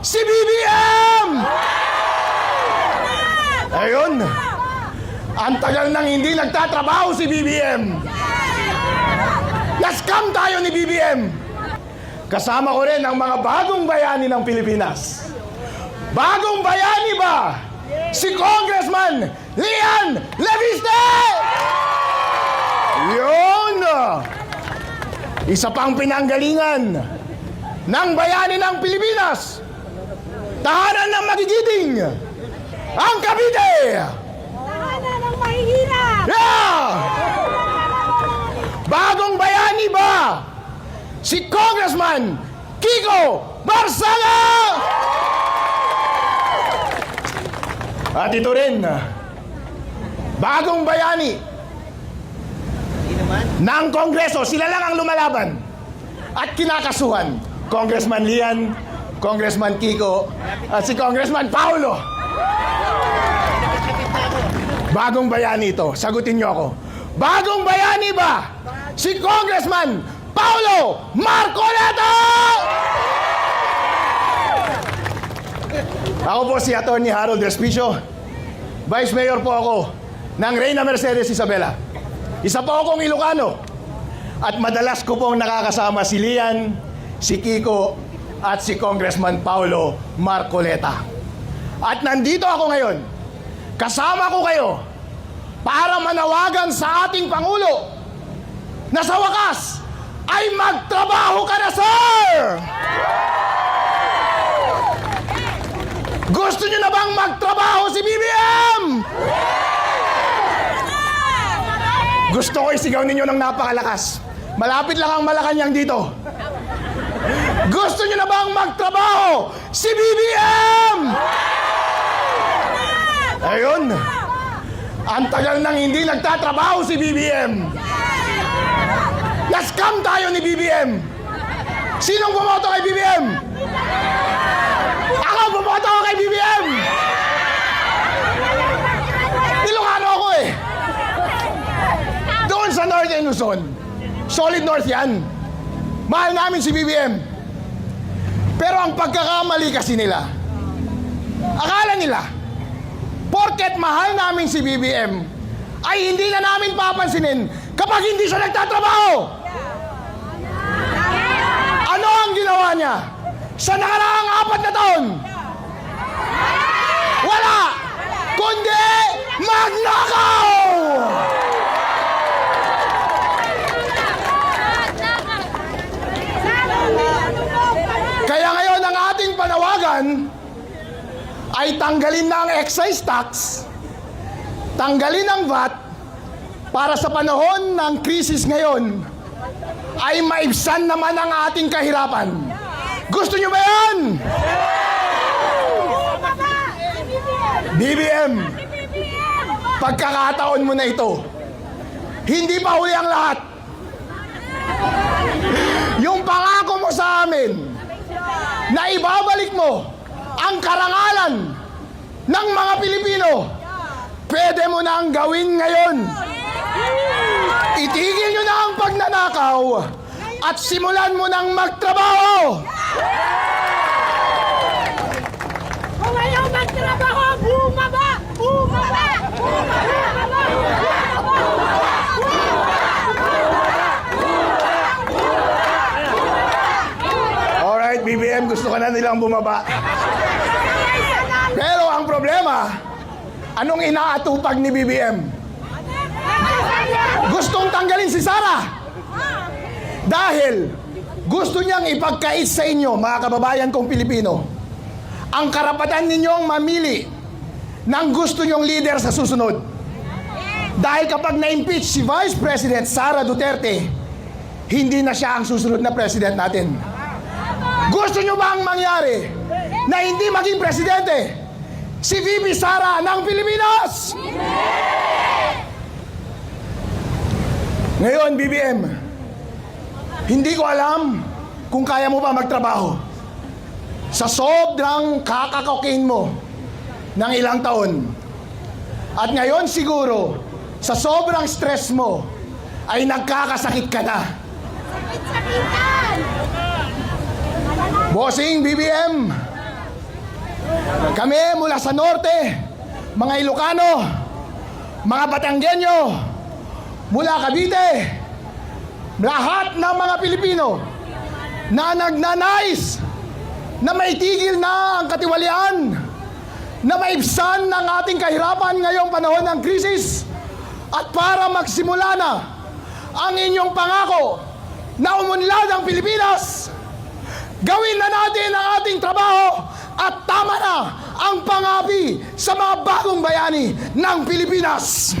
si BBM! Ayun, ang tagal nang hindi nagtatrabaho si BBM. Na-scam tayo ni BBM. Kasama ko rin ang mga bagong bayani ng Pilipinas. Bagong bayani ba? Si Congressman Lian Leviste! Yun! Isa pang pinanggalingan ng bayani ng Pilipinas. Tahanan ng magigiting. Ang Cavite! Tahanan ng mahihirap! Yeah! Bagong bayani ba? Si Congressman Kiko Barsaga! At ito rin, bagong bayani ng Kongreso. Sila lang ang lumalaban at kinakasuhan. Congressman Lian, Congressman Kiko, at si Congressman Paulo. Bagong bayani ito. Sagutin niyo ako. Bagong bayani ba? Si Congressman Paulo Marcoleta! Ako po si Atty. Harold Respicio. Vice Mayor po ako ng Reyna Mercedes Isabela. Isa po akong Ilocano. At madalas ko pong nakakasama si Lian, si Kiko, at si Congressman Paulo Marcoleta. At nandito ako ngayon. Kasama ko kayo para manawagan sa ating Pangulo na sa wakas ay magtrabaho ka na, sir! Gusto nyo na bang magtrabaho si BBM? Gusto ko isigaw ninyo ng napakalakas. Malapit lang ang Malacanang dito. Gusto nyo na bang magtrabaho si BBM? Ayun. Ang tagal nang hindi nagtatrabaho si BBM. Na-scam tayo ni BBM. Sinong bumoto kay BBM? Ako bumoto ko kay BBM. Ilocano ako eh. Doon sa North and Luzon. Solid North yan. Mahal namin si BBM. Pero ang pagkakamali kasi nila, akala nila, porket mahal namin si BBM, ay hindi na namin papansinin kapag hindi siya nagtatrabaho. Ano ang ginawa niya sa nakaraang 4 na taon? Wala! Kundi magnakaw! Kaya ngayon ang ating panawagan ay tanggalin na ang excise tax, tanggalin ang VAT, para sa panahon ng krisis ngayon ay maibsan naman ang ating kahirapan. Gusto nyo ba yan? BBM, pagkakataon mo na ito. Hindi pa huli ang lahat. Yung pangako mo sa amin na ibabalik mo ang karangalan ng mga Pilipino, pwede mo na ang gawin ngayon. Itigil nyo na ang pagnanakaw at simulan mo nang magtrabaho. Kung ayaw magtrabaho, bumaba! Bumaba! Bumaba! Alright, BBM, gusto ka na nilang bumaba. Pero ang problema, anong inaatupag ni BBM? Gustong tanggalin si Sara. Dahil gusto niyang ipagkait sa inyo, mga kababayan kong Pilipino, ang karapatan ninyong mamili ng gusto nyong leader sa susunod. Dahil kapag na-impeach si Vice President Sara Duterte, hindi na siya ang susunod na president natin. Gusto nyo ba ang mangyari na hindi maging presidente si VP Sara ng Pilipinas? Ngayon, BBM, hindi ko alam kung kaya mo ba magtrabaho. Sa sobrang kakakokain mo ng ilang taon. At ngayon siguro, sa sobrang stress mo, ay nagkakasakit ka na. Sakit-sakitan! Bossing, BBM, Kami mula sa norte, mga Ilocano, mga Batanggenyo, mula Cavite, lahat ng mga Pilipino na nagnanais na maitigil na ang katiwalian, na maibsan ng ating kahirapan ngayong panahon ng krisis, at para magsimula na ang inyong pangako na umunlad ang Pilipinas, gawin na natin ang ating trabaho at tama na ang pangapi sa mga bagong bayani ng Pilipinas.